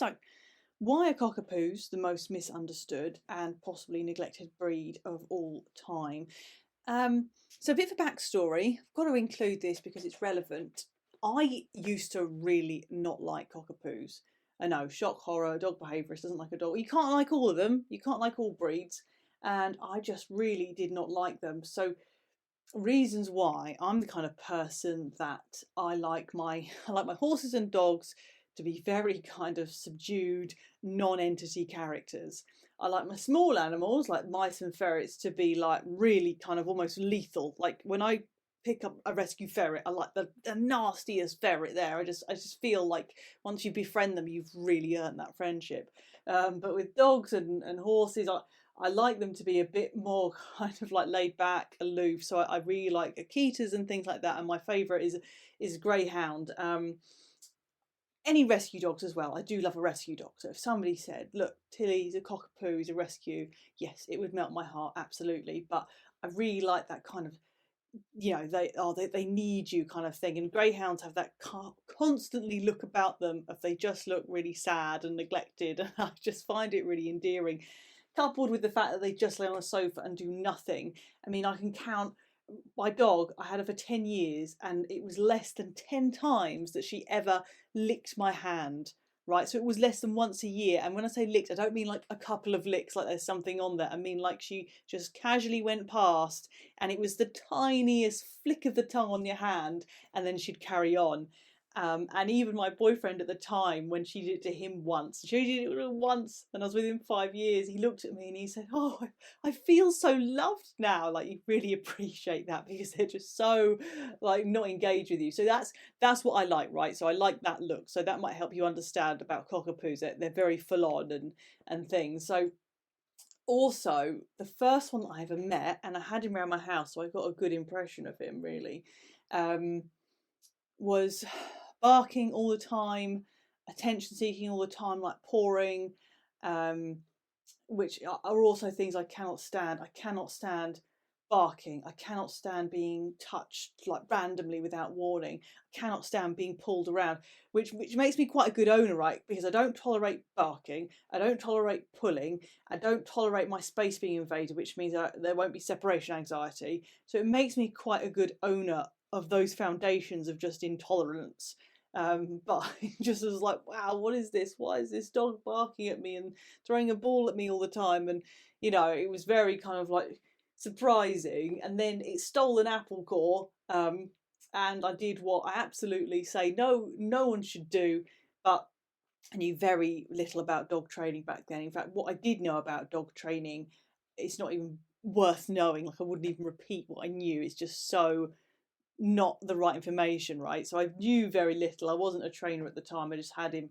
So, why are Cockapoos the most misunderstood and possibly neglected breed of all time? So a bit of a backstory. I've got to include this because it's relevant. I used to really not like Cockapoos. I know, shock horror, dog behaviourist doesn't like a dog. You can't like all of them. You can't like all breeds. And I just really did not like them. So reasons why: I'm the kind of person that I like my I like my horses and dogs to be very kind of subdued, non-entity characters. I like my small animals like mice and ferrets to be like really kind of almost lethal. Like when I pick up a rescue ferret, I like the nastiest ferret there. I just feel like once you befriend them, you've really earned that friendship. But with dogs and horses, I like them to be a bit more kind of like laid back, aloof. So I really like Akitas and things like that. And my favourite is Greyhound. Any rescue dogs as well. I do love a rescue dog. So if somebody said, "Look, Tilly's a cockapoo, he's a rescue," yes, it would melt my heart, absolutely. But I really like that kind of, they need you kind of thing. And greyhounds have that constantly look about them if they just look really sad and neglected. And I just find it really endearing, coupled with the fact that they just lay on a sofa and do nothing. I mean, I can count my dog. I had her for 10 years and it was less than 10 times that she ever licked my hand. Right, so it was less than once a year. And when I say licked, I don't mean like a couple of licks, like there's something on there. I mean like she just casually went past and it was the tiniest flick of the tongue on your hand, and then she'd carry on. And even my boyfriend at the time, when she did it to him once, she did it once, and I was with him 5 years, he looked at me and he said, "Oh, I feel so loved now." Like, you really appreciate that because they're just so like not engaged with you. So that's what I like, right? So I like that look. So that might help you understand about Cockapoos. They're very full on and things. So also, the first one that I ever met, and I had him around my house, so I got a good impression of him really, um, was barking all the time, attention seeking all the time, like pawing, um, which are also things I cannot stand. I cannot stand barking. I cannot stand being touched like randomly without warning. I cannot stand being pulled around, which makes me quite a good owner, right? Because I don't tolerate barking, I don't tolerate pulling, I don't tolerate my space being invaded, which means there won't be separation anxiety. So it makes me quite a good owner of those foundations of just intolerance. But I just was like, wow, what is this? Why is this dog barking at me and throwing a ball at me all the time? And it was very kind of like surprising. And then it stole an apple core, and I did what I absolutely say no one should do. But I knew very little about dog training back then. In fact, what I did know about dog training, it's not even worth knowing. Like, I wouldn't even repeat what I knew. It's just so not the right information, right? So I knew very little. I wasn't a trainer at the time. I just had him.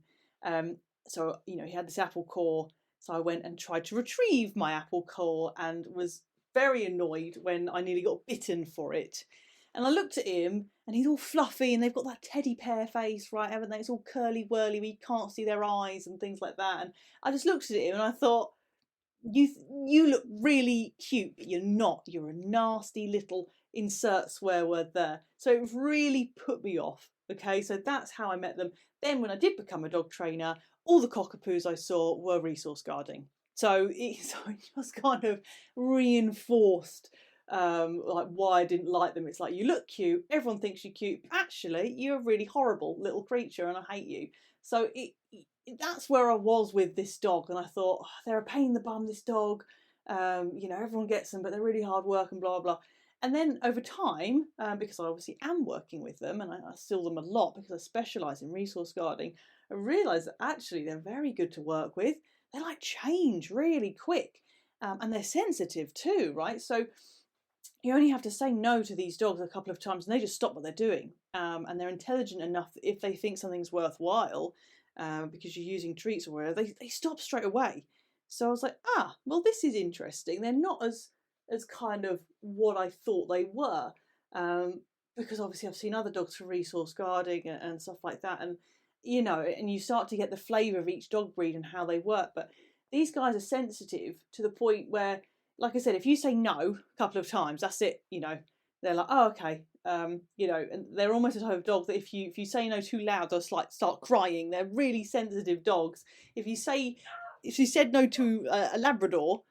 So he had this apple core. So I went and tried to retrieve my apple core and was very annoyed when I nearly got bitten for it. And I looked at him and he's all fluffy and they've got that teddy bear face, right? Haven't they? It's all curly whirly. We can't see their eyes and things like that. And I just looked at him and I thought, you look really cute, but you're not. You're a nasty little, insert swear word there. So it really put me off. Okay, so that's how I met them. Then when I did become a dog trainer, all the Cockapoos I saw were resource guarding. So it just kind of reinforced like why I didn't like them. It's like, you look cute, everyone thinks you're cute, but actually you're a really horrible little creature and I hate you. So that's where I was with this dog, and I thought, "Oh, they're a pain in the bum, this dog. Everyone gets them, but they're really hard work and blah blah." And then over time, because I obviously am working with them, and I steal them a lot because I specialise in resource guarding, I realised that actually they're very good to work with. They like change really quick, and they're sensitive too, right? So you only have to say no to these dogs a couple of times and they just stop what they're doing. And they're intelligent enough that if they think something's worthwhile, because you're using treats or whatever, they stop straight away. So I was like, well, this is interesting. They're not as kind of what I thought they were. Because obviously I've seen other dogs for resource guarding and stuff like that. And, and you start to get the flavour of each dog breed and how they work. But these guys are sensitive to the point where, like I said, if you say no a couple of times, that's it. they're like, oh, okay. You know, and they're almost a type of dog that if you say no too loud, they'll like start crying. They're really sensitive dogs. If you said no to a Labrador,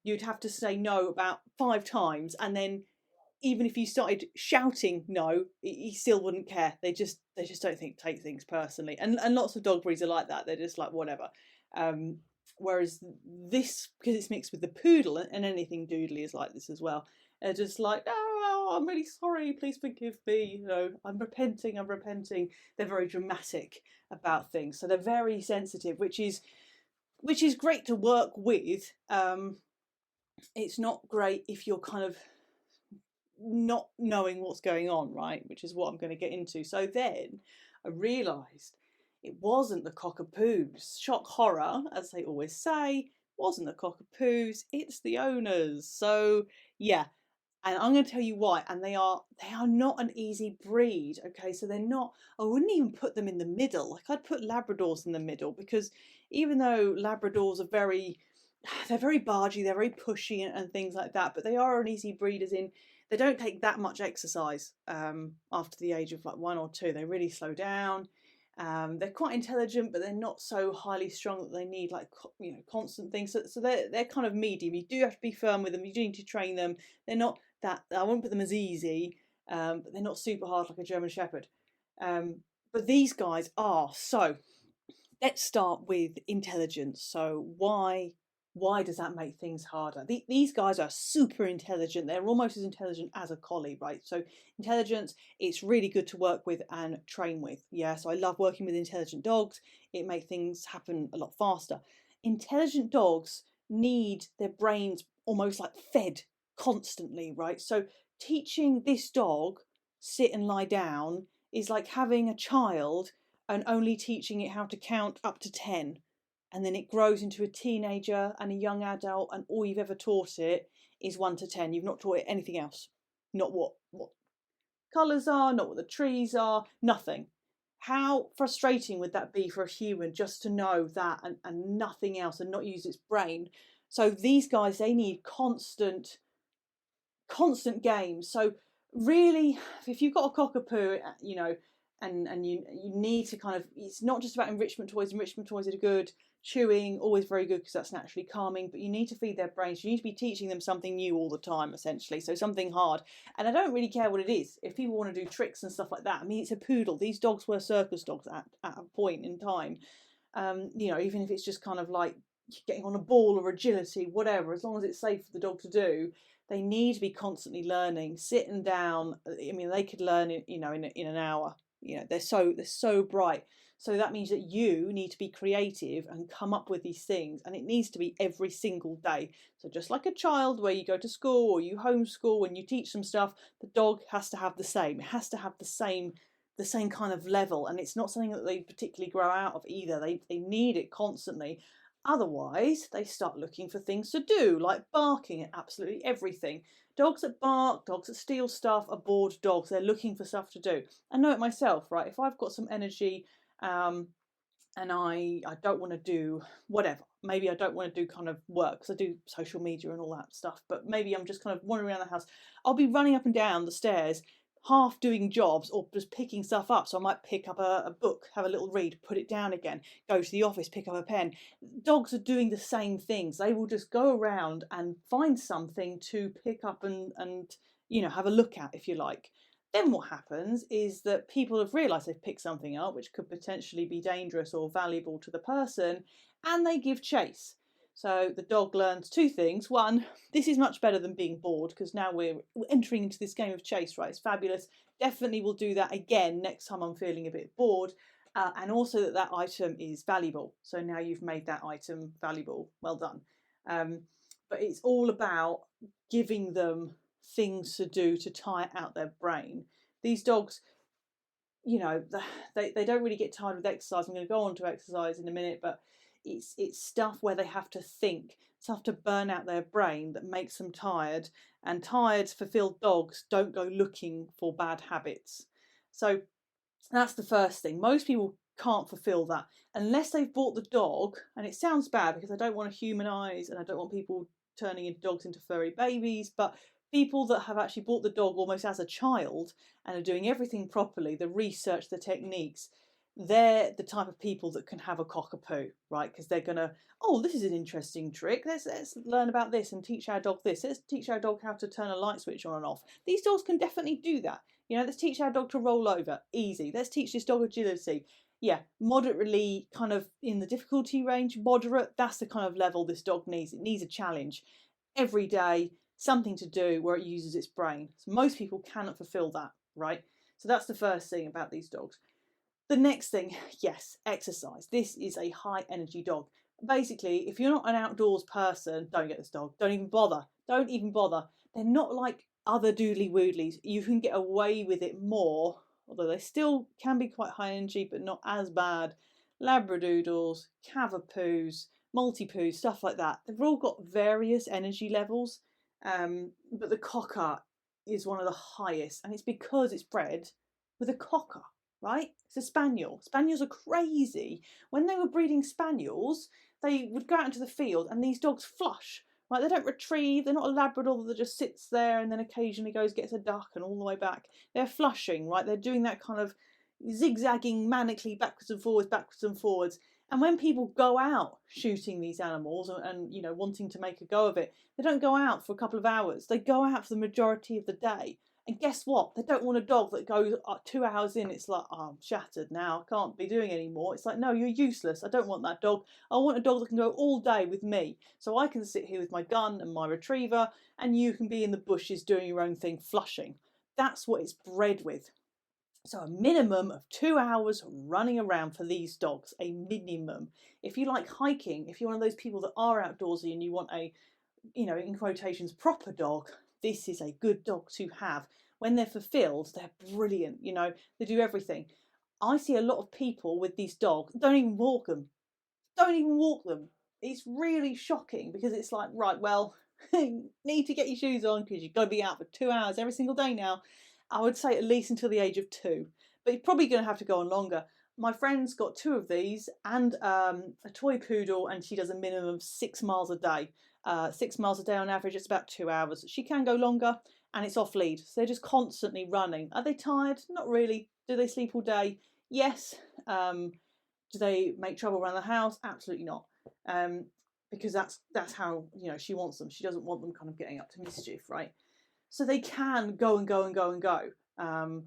you'd have to say no about 5 times, and then even if you started shouting no, he still wouldn't care. They just don't take things personally, and lots of dog breeds are like that. They're just like whatever. Um, Whereas this, because it's mixed with the poodle, and anything doodly is like this as well. They're just like, oh, I'm really sorry, please forgive me. You know, I'm repenting, I'm repenting. They're very dramatic about things, so they're very sensitive, which is great to work with. It's not great if you're kind of not knowing what's going on, right? Which is what I'm going to get into. So then I realised it wasn't the Cockapoos. Shock horror, as they always say, wasn't the Cockapoos, it's the owners. So yeah, and I'm going to tell you why. And they are not an easy breed. Okay, so they're not. I wouldn't even put them in the middle. Like I'd put Labradors in the middle, because even though Labradors are they're very bargy, they're very pushy and things like that, but they are an easy breed as in they don't take that much exercise after the age of like 1 or 2. They really slow down. They're quite intelligent, but they're not so highly strung that they need like constant things. So they're kind of medium. You do have to be firm with them. You do need to train them. They're not that. I won't put them as easy, but they're not super hard like a German Shepherd. But these guys are. So let's start with intelligence. So why does that make things harder? These guys are super intelligent. They're almost as intelligent as a collie, right? So intelligence, it's really good to work with and train with. Yeah, so I love working with intelligent dogs. It makes things happen a lot faster. Intelligent dogs need their brains almost like fed constantly, right? So teaching this dog sit and lie down is like having a child and only teaching it how to count up to 10, and then it grows into a teenager and a young adult, and all you've ever taught it is 1 to 10. You've not taught it anything else. Not what colours are, not what the trees are, nothing. How frustrating would that be for a human just to know that and nothing else, and not use its brain? So these guys, they need constant games. So really, if you've got a cockapoo, and you need to kind of, it's not just about enrichment toys. Enrichment toys are good. Chewing, always very good because that's naturally calming, but you need to feed their brains. You need to be teaching them something new all the time, essentially. So something hard. And I don't really care what it is. If people want to do tricks and stuff like that, I mean, it's a poodle. These dogs were circus dogs at a point in time. Even if it's just kind of like getting on a ball or agility, whatever, as long as it's safe for the dog to do, they need to be constantly learning, sitting down. I mean, they could learn in an hour. They're so bright. So that means that you need to be creative and come up with these things, and it needs to be every single day. So just like a child, where you go to school or you homeschool and you teach them stuff, the dog has to have the same. It has to have the same kind of level, and it's not something that they particularly grow out of either. They need it constantly. Otherwise, they start looking for things to do, like barking at absolutely everything. Dogs that bark, dogs that steal stuff are bored dogs. They're looking for stuff to do. I know it myself, right? If I've got some energy, and I don't want to do whatever. Maybe I don't want to do kind of work, because I do social media and all that stuff, but maybe I'm just kind of wandering around the house. I'll be running up and down the stairs, half doing jobs or just picking stuff up. So I might pick up a book, have a little read, put it down again, go to the office, pick up a pen. Dogs are doing the same things. They will just go around and find something to pick up and have a look at, if you like. Then what happens is that people have realised they've picked something up which could potentially be dangerous or valuable to the person, and they give chase. So the dog learns 2 things. One, this is much better than being bored, because now we're entering into this game of chase, right? It's fabulous. Definitely will do that again next time I'm feeling a bit bored. And also that item is valuable. So now you've made that item valuable. Well done. But it's all about giving them things to do to tire out their brain. These dogs, they don't really get tired with exercise. I'm going to go on to exercise in a minute, but it's stuff where they have to think, stuff to burn out their brain that makes them tired. And tired, fulfilled dogs don't go looking for bad habits. So that's the first thing. Most people can't fulfill that unless they've bought the dog. And it sounds bad because I don't want to humanise and I don't want people turning into dogs into furry babies, but people that have actually bought the dog almost as a child and are doing everything properly, the research, the techniques, they're the type of people that can have a cockapoo, right? Because they're gonna, oh, this is an interesting trick. Let's learn about this and teach our dog this. Let's teach our dog how to turn a light switch on and off. These dogs can definitely do that. You know, let's teach our dog to roll over. Easy. Let's teach this dog agility. Yeah, moderately kind of in the difficulty range, moderate. That's the kind of level this dog needs. It needs a challenge every day, something to do where it uses its brain. So most people cannot fulfill that, right? So that's the first thing about these dogs. The next thing, yes, exercise. This is a high energy dog. Basically, if you're not an outdoors person, don't get this dog. Don't even bother. Don't even bother. They're not like other doodly woodlies. You can get away with it more, although they still can be quite high energy, but not as bad. Labradoodles, Cavapoos, Multipoos, stuff like that. They've all got various energy levels, but the Cocker is one of the highest, and it's because it's bred with a Cocker, right? It's a spaniel. Spaniels are crazy. When they were breeding spaniels, they would go out into the field and these dogs flush, right? They don't retrieve. They're not a Labrador that just sits there and then occasionally goes, gets a duck and all the way back. They're flushing, right? They're doing that kind of zigzagging manically backwards and forwards. And when people go out shooting these animals and you know, wanting to make a go of it, they don't go out for a couple of hours. They go out for the majority of the day. And guess what? They don't want a dog that goes 2 hours in. It's like, oh, I'm shattered now. I can't be doing anymore. It's like, no, you're useless. I don't want that dog. I want a dog that can go all day with me. So I can sit here with my gun and my retriever, and you can be in the bushes doing your own thing, flushing. That's what it's bred with. So a minimum of 2 hours running around for these dogs, a minimum. If you like hiking, if you're one of those people that are outdoorsy and you want a, you know, in quotations, proper dog, this is a good dog to have. When they're fulfilled, they're brilliant. You know, they do everything. I see a lot of people with these dogs don't even walk them. Don't even walk them. It's really shocking because it's like, right, well, you need to get your shoes on because you've got to be out for 2 hours every single day now. I would say at least until the age of 2, but you're probably going to have to go on longer. My friend's got 2 of these and a toy poodle, and she does a minimum of 6 miles a day. 6 miles a day on average, it's about 2 hours. She can go longer, and it's off lead, so they're just constantly running. Are they tired? Not really. Do they sleep all day? Yes. Do they make trouble around the house? Absolutely not. Because that's how, you know, she wants them. She doesn't want them kind of getting up to mischief, right? So they can go and go and go and go.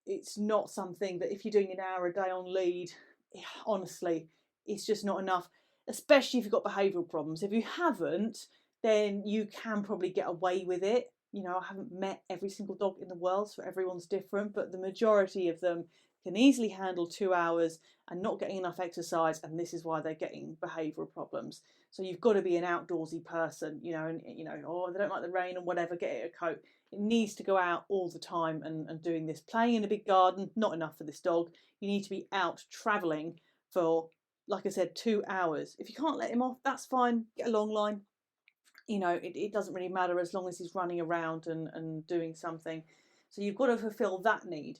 It's not something that if you're doing an hour a day on lead, honestly, it's just not enough, especially if you've got behavioural problems. If you haven't, then you can probably get away with it. You know, I haven't met every single dog in the world, so everyone's different, but the majority of them can easily handle 2 hours and not getting enough exercise, and this is why they're getting behavioural problems. So you've got to be an outdoorsy person, you know, and you know, oh, they don't like the rain and whatever, get it a coat. It needs to go out all the time and doing this. Playing in a big garden, not enough for this dog. You need to be out travelling for, like I said, 2 hours. If you can't let him off, that's fine. Get a long line. You know, it doesn't really matter as long as he's running around and doing something. So you've got to fulfill that need.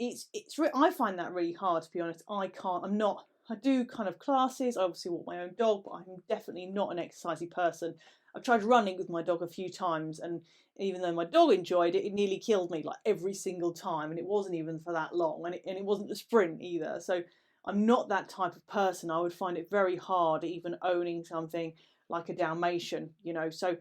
I find that really hard, to be honest. I do kind of classes. I obviously walk my own dog, but I'm definitely not an exercisey person. I've tried running with my dog a few times, and even though my dog enjoyed it, it nearly killed me like every single time, and it wasn't even for that long, and it wasn't a sprint either. So I'm not that type of person. I would find it very hard even owning something like a Dalmatian, you know. So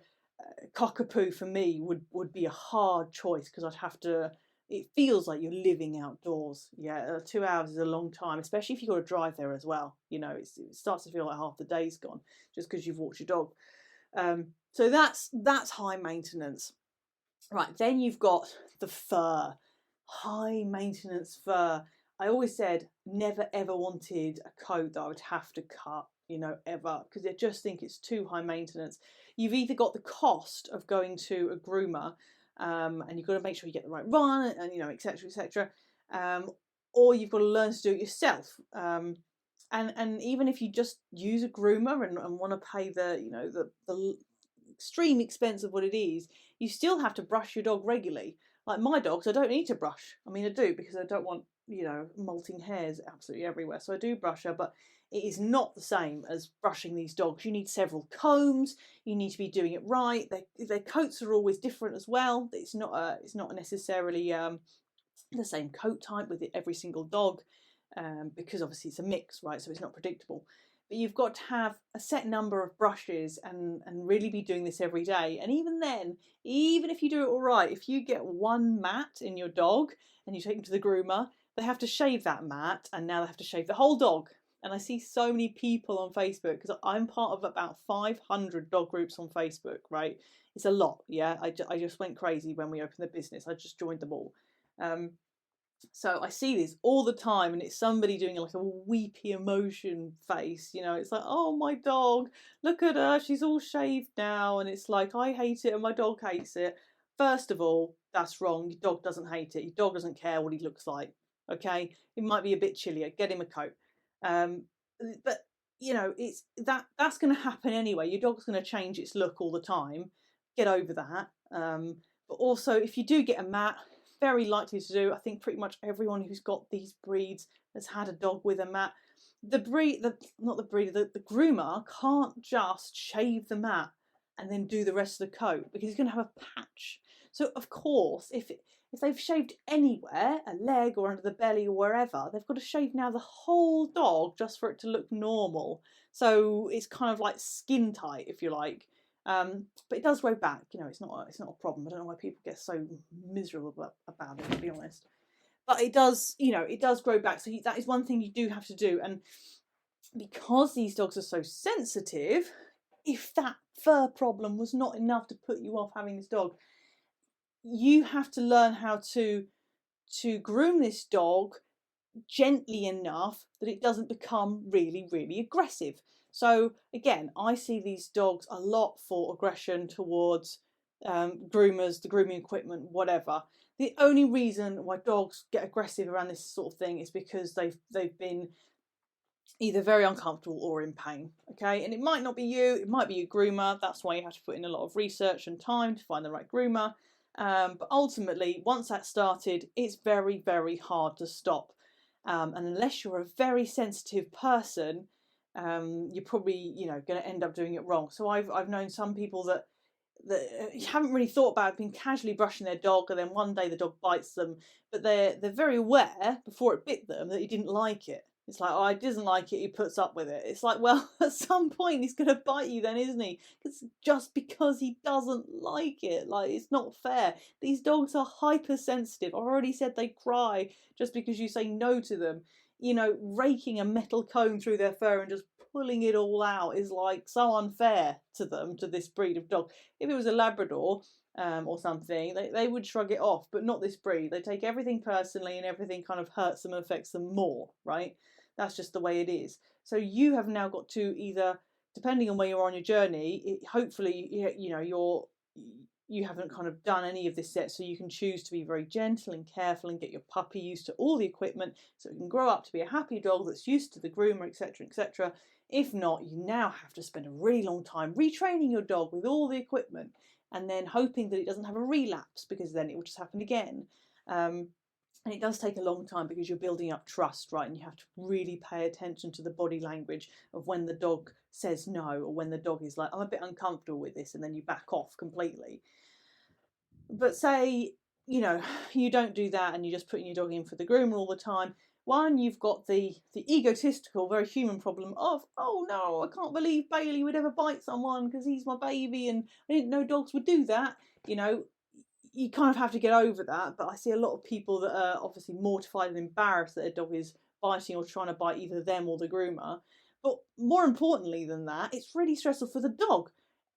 Cockapoo for me would be a hard choice because I'd have to. It feels like you're living outdoors. Yeah, 2 hours is a long time, especially if you've got to drive there as well. You know, it starts to feel like half the day's gone just because you've walked your dog. So that's high maintenance. Right, then you've got the fur. High maintenance fur. I always said never ever wanted a coat that I would have to cut, you know, ever, because I just think it's too high maintenance. You've either got the cost of going to a groomer, and you've got to make sure you get the right run, and you know, etc., etc., or you've got to learn to do it yourself. And even if you just use a groomer and want to pay the, you know, the extreme expense of what it is, you still have to brush your dog regularly. Like my dogs, I don't need to brush. I mean, I do because I don't want molting hairs absolutely everywhere. So I do brush her, but it is not the same as brushing these dogs. You need several combs. You need to be doing it right. Their coats are always different as well. It's not necessarily the same coat type with every single dog, because obviously it's a mix, right? So it's not predictable. But you've got to have a set number of brushes and really be doing this every day. And even then, even if you do it all right, if you get one mat in your dog and you take them to the groomer, they have to shave that mat, and now they have to shave the whole dog. And I see so many people on Facebook, because I'm part of about 500 dog groups on Facebook, right? It's a lot, yeah. I just went crazy when we opened the business. I just joined them all. So I see this all the time, and it's somebody doing like a weepy emotion face. It's like, oh, my dog, look at her, she's all shaved now. And it's like, I hate it and my dog hates it. First of all, that's wrong. Your dog doesn't hate it. Your dog doesn't care what he looks like. Okay, it might be a bit chillier. Get him a coat. But it's that's going to happen anyway. Your dog's going to change its look all the time. Get over that. But also, if you do get a mat, very likely to do. I think pretty much everyone who's got these breeds has had a dog with a mat. The groomer can't just shave the mat and then do the rest of the coat, because he's going to have a patch. So of course, if they've shaved anywhere, a leg or under the belly or wherever, they've got to shave now the whole dog just for it to look normal. So it's kind of like skin tight, if you like. But it does grow back. It's not a problem. I don't know why people get so miserable about it, to be honest. But it does, it does grow back. So that is one thing you do have to do. And because these dogs are so sensitive, if that fur problem was not enough to put you off having this dog, you have to learn how to groom this dog gently enough that it doesn't become really, really aggressive. So again, I see these dogs a lot for aggression towards groomers, the grooming equipment, whatever. The only reason why dogs get aggressive around this sort of thing is because they've been either very uncomfortable or in pain. Okay, and it might not be you, it might be your groomer. That's why you have to put in a lot of research and time to find the right groomer. But ultimately, once that's started, it's very, very hard to stop. And unless you're a very sensitive person, you're probably going to end up doing it wrong. So I've known some people that haven't really thought about being casually brushing their dog, and then one day the dog bites them, but they're very aware before it bit them that he didn't like it. It's like, oh, he doesn't like it, he puts up with it. It's like, well, at some point he's going to bite you then, isn't he? It's just because he doesn't like it. Like, it's not fair. These dogs are hypersensitive. I've already said they cry just because you say no to them. Raking a metal comb through their fur and just pulling it all out is like so unfair to them, to this breed of dog. If it was a Labrador or something, they would shrug it off, but not this breed. They take everything personally, and everything kind of hurts them and affects them more, right? That's just the way it is. So you have now got to either, depending on where you're on your journey, hopefully you haven't kind of done any of this yet, so you can choose to be very gentle and careful and get your puppy used to all the equipment so it can grow up to be a happy dog that's used to the groomer, etc., etc. If not, you now have to spend a really long time retraining your dog with all the equipment, and then hoping that it doesn't have a relapse, because then it will just happen again. And it does take a long time, because you're building up trust, right? And you have to really pay attention to the body language of when the dog says no, or when the dog is like, I'm a bit uncomfortable with this, and then you back off completely. But say, you don't do that, and you're just putting your dog in for the groomer all the time. One, you've got the egotistical, very human problem of, oh no, I can't believe Bailey would ever bite someone because he's my baby and I didn't know dogs would do that. You kind of have to get over that. But I see a lot of people that are obviously mortified and embarrassed that a dog is biting or trying to bite either them or the groomer. But more importantly than that, it's really stressful for the dog.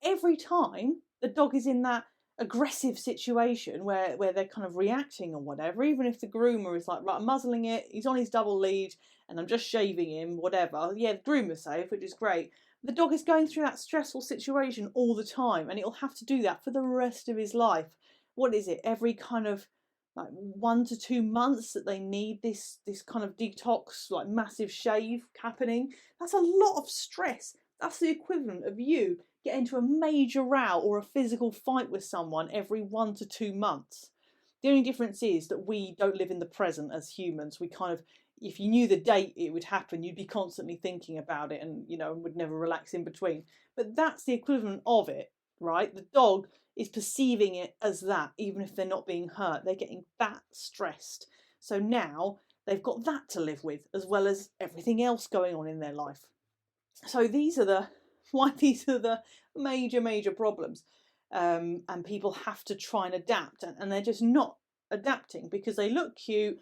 Every time the dog is in that aggressive situation where they're kind of reacting or whatever, even if the groomer is like, right, I'm muzzling it, he's on his double lead and I'm just shaving him, whatever. Yeah, the groomer's safe, which is great. The dog is going through that stressful situation all the time, and it'll have to do that for the rest of his life. What is it? Every kind of like 1 to 2 months that they need this kind of detox, like massive shave happening. That's a lot of stress. That's the equivalent of you get into a major row or a physical fight with someone every 1 to 2 months. The only difference is that we don't live in the present as humans. We kind of, if you knew the date it would happen, you'd be constantly thinking about it, and would never relax in between. But that's the equivalent of it, right? The dog is perceiving it as that, even if they're not being hurt. They're getting that stressed. So now they've got that to live with, as well as everything else going on in their life. So these are the major problems, and people have to try and adapt, and they're just not adapting because they look cute.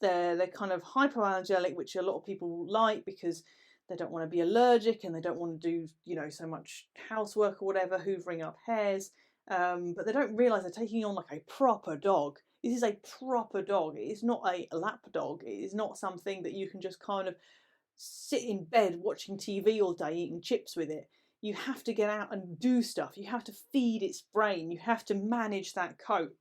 They're kind of hypoallergenic, which a lot of people like because they don't want to be allergic and they don't want to do so much housework or whatever, hoovering up hairs. But they don't realise they're taking on like a proper dog. This is a proper dog. It is not a lap dog. It is not something that you can just kind of sit in bed watching TV all day eating chips with it. You have to get out and do stuff. You have to feed its brain. You have to manage that coat.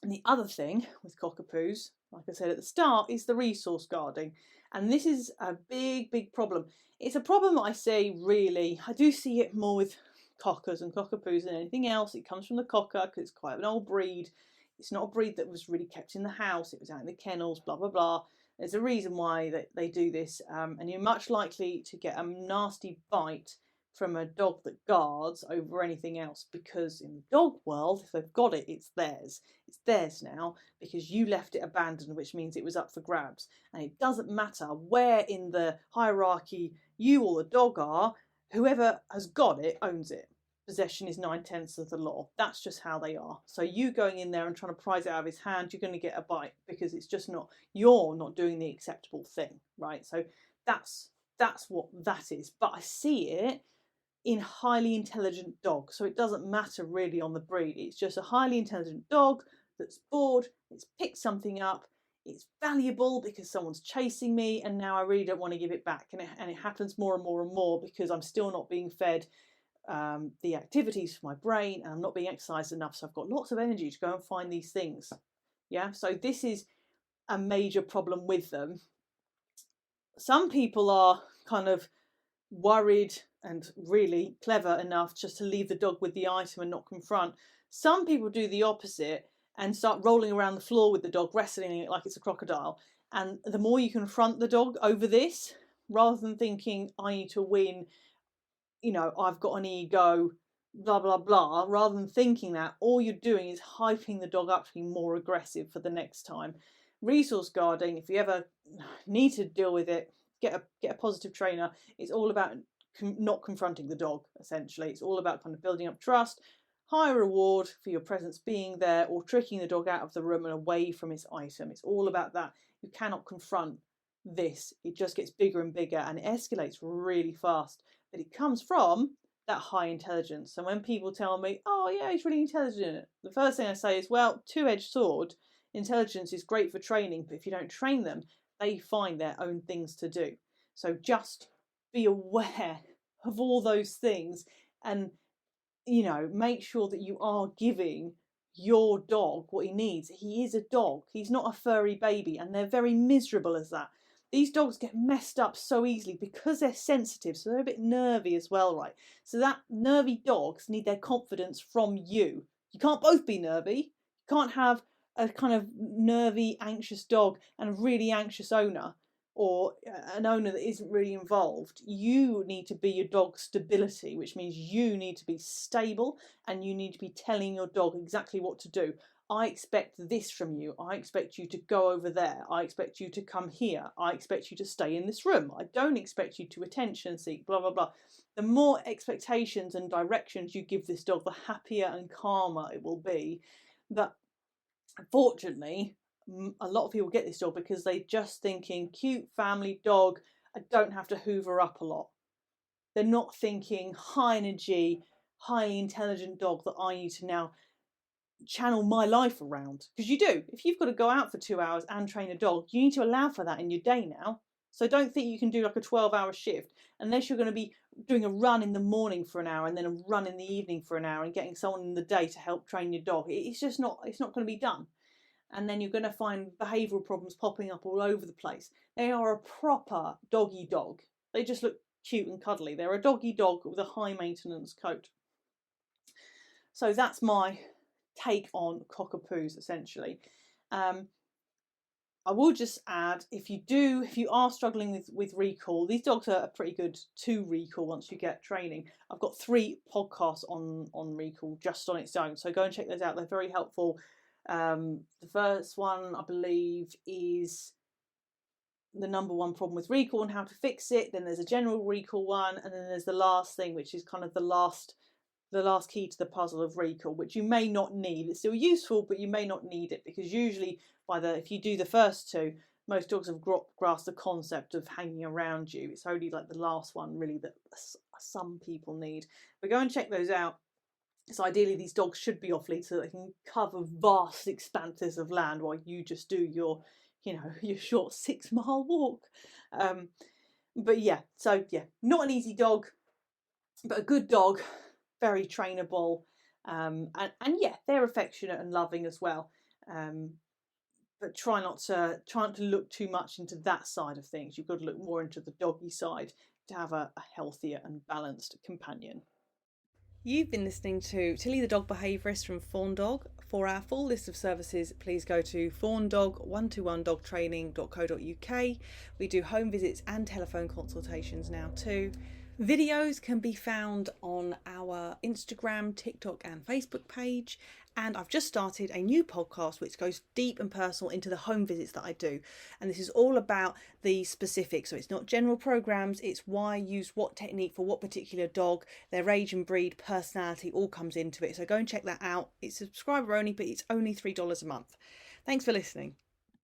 And the other thing with Cockapoos, like I said at the start, is the resource guarding. And this is a big problem. It's a problem that I see I do see it more with cockers and Cockapoos than anything else. It comes from the cocker because it's quite an old breed. It's not a breed that was really kept in the house. It was out in the kennels, blah, blah, blah. There's a reason why they do this. And you're much likely to get a nasty bite from a dog that guards over anything else, because in the dog world, if they've got it, it's theirs. It's theirs now because you left it abandoned, which means it was up for grabs. And it doesn't matter where in the hierarchy you or the dog are, whoever has got it owns it. Possession is 9/10 of the law. That's just how they are. So you going in there and trying to prise it out of his hand, you're going to get a bite because it's just not, you're not doing the acceptable thing, right? So that's what that is. But I see it in highly intelligent dogs. So it doesn't matter really on the breed. It's just a highly intelligent dog that's bored, it's picked something up, it's valuable because someone's chasing me, and now I really don't want to give it back. And it happens more and more and more because I'm still not being fed the activities for my brain, and I'm not being exercised enough. So I've got lots of energy to go and find these things. Yeah, so this is a major problem with them. Some people are kind of worried and really clever enough just to leave the dog with the item and not confront. Some people do the opposite and start rolling around the floor with the dog, wrestling it like it's a crocodile. And the more you confront the dog over this, rather than thinking, I need to win, I've got an ego, blah, blah, blah, rather than thinking that, all you're doing is hyping the dog up to be more aggressive for the next time. Resource guarding, if you ever need to deal with it, get a positive trainer. It's all about not confronting the dog, essentially. It's all about kind of building up trust, high reward for your presence being there, or tricking the dog out of the room and away from its item. It's all about that. You cannot confront this. It just gets bigger and bigger and it escalates really fast. But it comes from that high intelligence. And when people tell me, oh yeah, he's really intelligent, the first thing I say is, well, two-edged sword. Intelligence is great for training, but if you don't train them, they find their own things to do. So just be aware of all those things and, make sure that you are giving your dog what he needs. He is a dog. He's not a furry baby, and they're very miserable as that. These dogs get messed up so easily because they're sensitive, so they're a bit nervy as well, right? So that nervy dogs need their confidence from you. You can't both be nervy. You can't have a kind of nervy, anxious dog and a really anxious owner, or an owner that isn't really involved. You need to be your dog's stability, which means you need to be stable and you need to be telling your dog exactly what to do. I expect this from you. I expect you to go over there. I expect you to come here. I expect you to stay in this room. I don't expect you to attention seek, blah, blah, blah. The more expectations and directions you give this dog, the happier and calmer it will be. But unfortunately, a lot of people get this dog because they're just thinking, cute family dog, I don't have to hoover up a lot. They're not thinking high energy, highly intelligent dog that I need to now channel my life around. Because you do. If you've got to go out for 2 hours and train a dog, you need to allow for that in your day now. So don't think you can do like a 12-hour shift unless you're going to be doing a run in the morning for an hour and then a run in the evening for an hour and getting someone in the day to help train your dog. It's not going to be done. And then you're going to find behavioural problems popping up all over the place. They are a proper doggy dog. They just look cute and cuddly. They're a doggy dog with a high maintenance coat. So that's my take on Cockapoos essentially. I will just add, if you are struggling with recall, these dogs are pretty good to recall once you get training. I've got 3 podcasts on recall just on its own, so go and check those out. They're very helpful. The first one, I believe, is the number 1 problem with recall and how to fix it. Then there's a general recall one, and then there's the last thing, which is kind of the last key to the puzzle of recall, which you may not need. It's still useful, but you may not need it, because usually if you do the first 2, most dogs have grasped the concept of hanging around you. It's only like the last one really that some people need. But go and check those out. So ideally these dogs should be off lead so that they can cover vast expanses of land while you just do your short 6-mile walk. But yeah, so yeah, not an easy dog, but a good dog, very trainable, and yeah, they're affectionate and loving as well. But try not to look too much into that side of things. You've got to look more into the doggy side to have a healthier and balanced companion. You've been listening to Tilly the Dog Behaviourist from Fawn Dog. For our full list of services, please go to fawndog121dogtraining.co.uk. We do home visits and telephone consultations now too. Videos can be found on our Instagram, TikTok and Facebook page. And I've just started a new podcast which goes deep and personal into the home visits that I do. And this is all about the specifics. So it's not general programs, it's why use what technique for what particular dog, their age and breed, personality, all comes into it. So go and check that out. It's subscriber only, but it's only $3 a month. Thanks for listening.